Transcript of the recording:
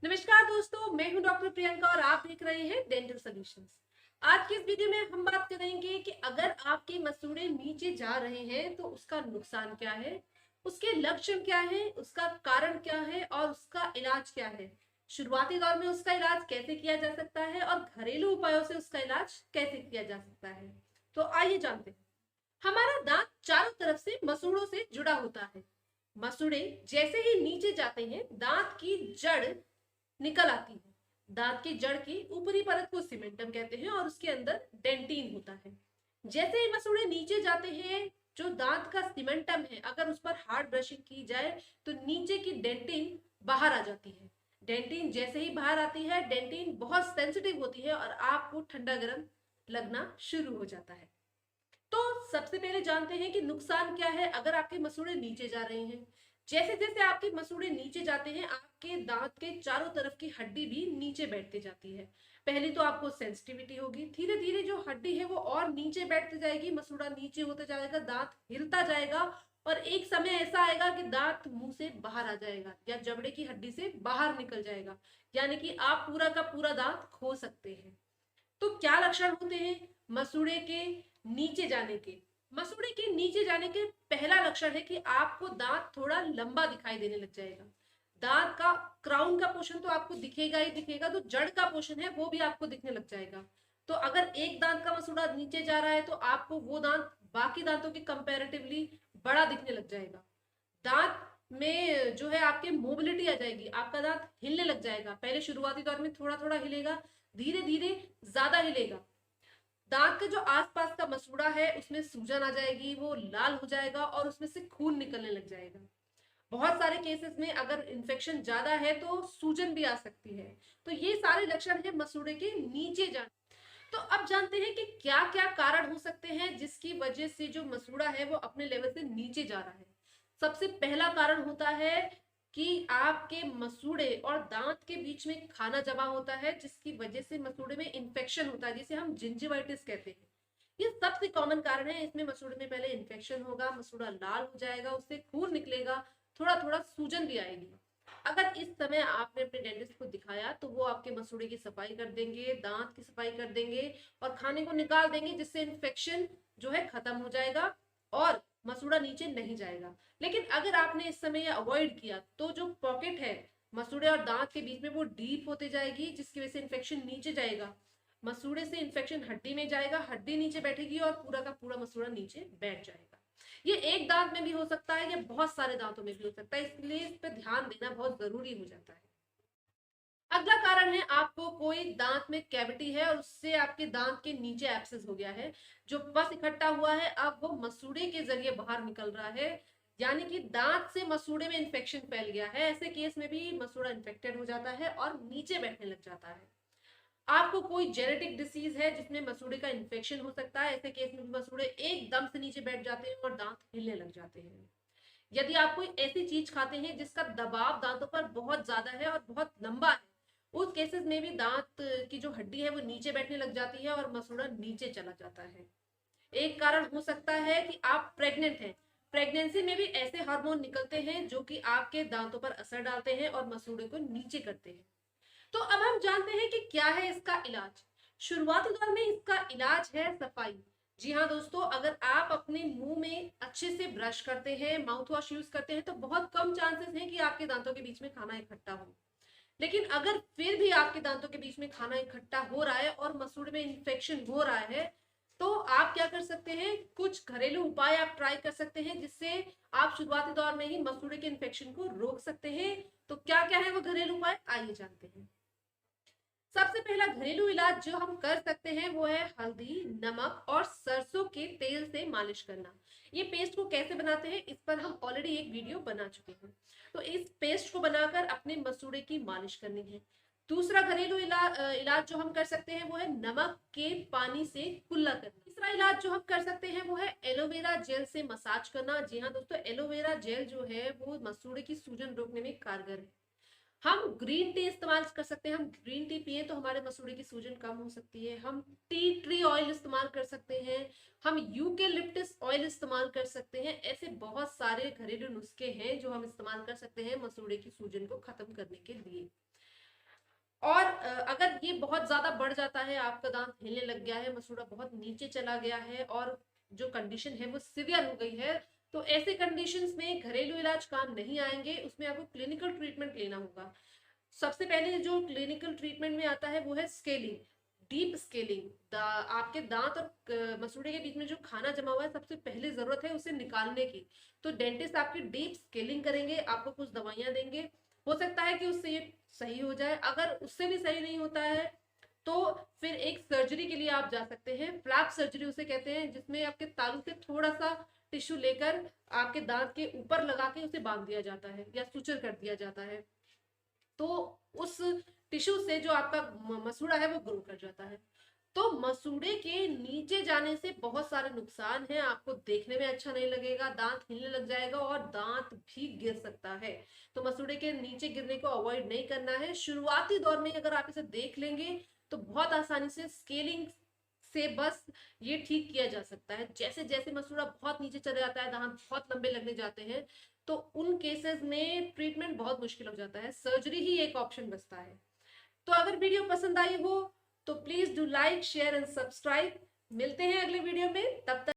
नमस्कार दोस्तों, मैं हूं डॉक्टर प्रियंका और आप देख रहे हैं डेंटल सॉल्यूशंस। आज की इस वीडियो में हम बात करेंगे कि अगर आपके मसूड़े नीचे जा रहे हैं तो उसका नुकसान क्या है, उसके लक्षण क्या है, उसका कारण क्या है और उसका इलाज क्या है। शुरुआती दौर में उसका इलाज कैसे किया जा सकता है और घरेलू उपायों से उसका इलाज कैसे किया जा सकता है। तो आइए जानते हैं। हमारा दांत चारों तरफ से मसूड़ों से जुड़ा होता है। मसूड़े जैसे ही नीचे जाते हैं, दांत की जड़ निकल आती है। दांत की जड़ की ऊपरी परत को सीमेंटम कहते हैं और उसके अंदर डेंटिन होता है। जैसे ही मसूड़े नीचे जाते हैं, जो दांत का सीमेंटम है, अगर उस पर हार्ड ब्रशिंग की जाए तो नीचे की डेंटिन बाहर आ जाती है। डेंटिन जैसे ही बाहर आती है, डेंटिन बहुत सेंसिटिव होती है और आपको ठंडा गर्म लगना शुरू हो जाता है। तो सबसे पहले जानते हैं कि नुकसान क्या है अगर आपके मसूड़े नीचे जा रहे हैं। जैसे जैसे आपके मसूड़े नीचे जाते हैं, आपके दांत के चारों तरफ की हड्डी भी नीचे बैठती जाती है। पहले तो आपको सेंसिटिविटी होगी, धीरे धीरे जो हड्डी है वो और नीचे बैठती जाएगी, मसूड़ा नीचे होते जाएगा, दांत हिलता जाएगा और एक समय ऐसा आएगा कि दांत मुंह से बाहर आ जाएगा या जबड़े की हड्डी से बाहर निकल जाएगा। यानी कि आप पूरा का पूरा दांत खो सकते हैं। तो क्या लक्षण होते हैं मसूड़े के नीचे जाने के? मसूड़े के नीचे जाने के पहला लक्षण है कि आपको दांत थोड़ा लंबा दिखाई देने लग जाएगा। दांत का क्राउन का पोर्शन तो आपको दिखेगा ही दिखेगा, तो जड़ का पोर्शन है वो भी आपको दिखने लग जाएगा। तो अगर एक दांत का मसूड़ा नीचे जा रहा है तो आपको वो दांत बाकी दांतों के कंपैरेटिवली बड़ा दिखने लग जाएगा। दांत में जो है आपके मोबिलिटी आ जाएगी, आपका दांत हिलने लग जाएगा। पहले शुरुआती दौर में थोड़ा थोड़ा हिलेगा, धीरे धीरे ज्यादा हिलेगा। दांत के जो आसपास का मसूड़ा है उसमें सूजन आ जाएगी, वो लाल हो जाएगा और उसमें से खून निकलने लग जाएगा। बहुत सारे केसेस में अगर इन्फेक्शन ज्यादा है तो सूजन भी आ सकती है। तो ये सारे लक्षण है मसूड़े के नीचे जाने। तो अब जानते हैं कि क्या क्या कारण हो सकते हैं जिसकी वजह से जो मसूड़ा है वो अपने लेवल से नीचे जा रहा है। सबसे पहला कारण होता है कि आपके मसूड़े और दांत के बीच में खाना जमा होता है, जिसकी वजह से मसूड़े में इंफेक्शन होता है, जिसे हम जिंजिवाइटिस कहते हैं। ये सबसे कॉमन कारण है। इसमें मसूड़े में पहले इन्फेक्शन होगा, मसूड़ा लाल हो जाएगा, उससे खून निकलेगा, थोड़ा थोड़ा सूजन भी आएगी। अगर इस समय आपने अपने डेंटिस्ट को दिखाया तो वो आपके मसूड़े की सफाई कर देंगे, दांत की सफाई कर देंगे और खाने को निकाल देंगे, जिससे इन्फेक्शन जो है खत्म हो जाएगा और मसूड़ा नीचे नहीं जाएगा। लेकिन अगर आपने इस समय अवॉइड किया तो जो पॉकेट है मसूड़े और दांत के बीच में वो डीप होते जाएगी, जिसकी वजह से इन्फेक्शन नीचे जाएगा। मसूड़े से इन्फेक्शन हड्डी में जाएगा, हड्डी नीचे बैठेगी और पूरा का पूरा मसूड़ा नीचे बैठ जाएगा। ये एक दांत में भी हो सकता है, ये बहुत सारे दांतों में भी हो सकता है, इसलिए इस पर ध्यान देना बहुत जरूरी हो जाता है। अगला कारण है आपको कोई दांत में कैविटी है और उससे आपके दांत के नीचे एब्सेस हो गया है। जो पस इकट्ठा हुआ है अब वो मसूड़े के जरिए बाहर निकल रहा है, यानी कि दांत से मसूड़े में इन्फेक्शन फैल गया है। ऐसे केस में भी मसूड़ा इन्फेक्टेड हो जाता है और नीचे बैठने लग जाता है। आपको कोई जेनेटिक डिसीज है जिसमें मसूड़े का इन्फेक्शन हो सकता है, ऐसे केस में भी मसूड़े एकदम से नीचे बैठ जाते हैं और दांत हिलने लग जाते हैं। यदि आप कोई ऐसी चीज खाते हैं जिसका दबाव दांतों पर बहुत ज्यादा है और बहुत लंबा है, उस केसेस में भी दांत की जो हड्डी है वो नीचे बैठने लग जाती है और मसूड़ा नीचे चला जाता है। एक कारण हो सकता है कि आप प्रेग्नेंट हैं। प्रेगनेंसी में भी ऐसे हार्मोन निकलते हैं जो कि आपके दांतों पर असर डालते हैं और मसूड़े को नीचे करते हैं। तो अब हम जानते हैं कि क्या है इसका इलाज। शुरुआती दौर में इसका इलाज है सफाई। जी हाँ दोस्तों, अगर आप अपने मुंह में अच्छे से ब्रश करते हैं, माउथ वॉश यूज करते हैं, तो बहुत कम चांसेस हैं कि आपके दांतों के बीच में खाना इकट्ठा हो। लेकिन अगर फिर भी आपके दांतों के बीच में खाना इकट्ठा हो रहा है और मसूड़े में इन्फेक्शन हो रहा है, तो आप क्या कर सकते हैं, कुछ घरेलू उपाय आप ट्राई कर सकते हैं जिससे आप शुरुआती दौर में ही मसूड़े के इन्फेक्शन को रोक सकते हैं। तो क्या क्या है वो घरेलू उपाय, आइए जानते हैं। सबसे पहला घरेलू इलाज जो हम कर सकते हैं वो है हल्दी, नमक और सरसों के तेल से मालिश करना। ये पेस्ट को कैसे बनाते हैं इस पर हम ऑलरेडी एक वीडियो बना चुके हैं। तो इस पेस्ट को बनाकर अपने मसूड़े की मालिश करनी है। दूसरा घरेलू इलाज जो हम कर सकते हैं वो है नमक के पानी से कुल्ला करना। तीसरा इलाज जो हम कर सकते हैं वो है एलोवेरा जेल से मसाज करना। जी हाँ दोस्तों, एलोवेरा जेल जो है वो मसूड़े की सूजन रोकने में कारगर है। हम ग्रीन टी इस्तेमाल कर सकते हैं, हम ग्रीन टी पिए तो हमारे मसूड़े की सूजन कम हो सकती है। हम टी ट्री ऑयल इस्तेमाल कर सकते हैं, हम यूकेलिप्टस ऑयल इस्तेमाल कर सकते हैं। ऐसे बहुत सारे घरेलू नुस्खे हैं जो हम इस्तेमाल कर सकते हैं मसूड़े की सूजन को खत्म करने के लिए। अगर ये बहुत ज्यादा बढ़ जाता है, आपका दांत हिलने लग गया है, मसूड़ा बहुत नीचे चला गया है और जो कंडीशन है वो सीवियर हो गई है, तो ऐसे कंडीशंस में घरेलू इलाज काम नहीं आएंगे, उसमें आपको क्लिनिकल ट्रीटमेंट लेना होगा। सबसे पहले जो क्लिनिकल ट्रीटमेंट में आता है वो है स्केलिंग, डीप स्केलिंग। आपके दांत और मसूड़े के बीच में जो खाना जमा हुआ है, सबसे पहले जरूरत है उसे निकालने की। तो डेंटिस्ट आपकी डीप स्केलिंग करेंगे, आपको कुछ दवाइयां देंगे, हो सकता है कि उससे ये सही हो जाए। अगर उससे भी सही नहीं होता है तो फिर एक सर्जरी के लिए आप जा सकते हैं, फ्लैप सर्जरी उसे कहते हैं, जिसमें आपके तालू से थोड़ा सा टिश्यू लेकर आपके दांत के ऊपर लगा के उसे बांध दिया जाता है या सुचर कर दिया जाता है। तो उस टिश्यू से जो आपका मसूड़ा है वो ग्रो कर जाता है। तो मसूड़े के नीचे जाने से बहुत सारे नुकसान हैं, आपको देखने में अच्छा नहीं लगेगा, दांत हिलने लग जाएगा और दांत भी गिर सकता है। तो मसूड़े के नीचे गिरने को अवॉइड नहीं करना है। शुरुआती दौर में अगर आप इसे देख लेंगे तो बहुत आसानी से स्केलिंग से बस ये ठीक किया जा सकता है। जैसे जैसे मसूड़ा बहुत नीचे चले जाता है, दांत बहुत लंबे लगने जाते हैं, तो उन केसेस में ट्रीटमेंट बहुत मुश्किल हो जाता है, सर्जरी ही एक ऑप्शन बचता है। तो अगर वीडियो पसंद आई हो तो please do like share and subscribe. मिलते हैं अगले वीडियो में, तब तक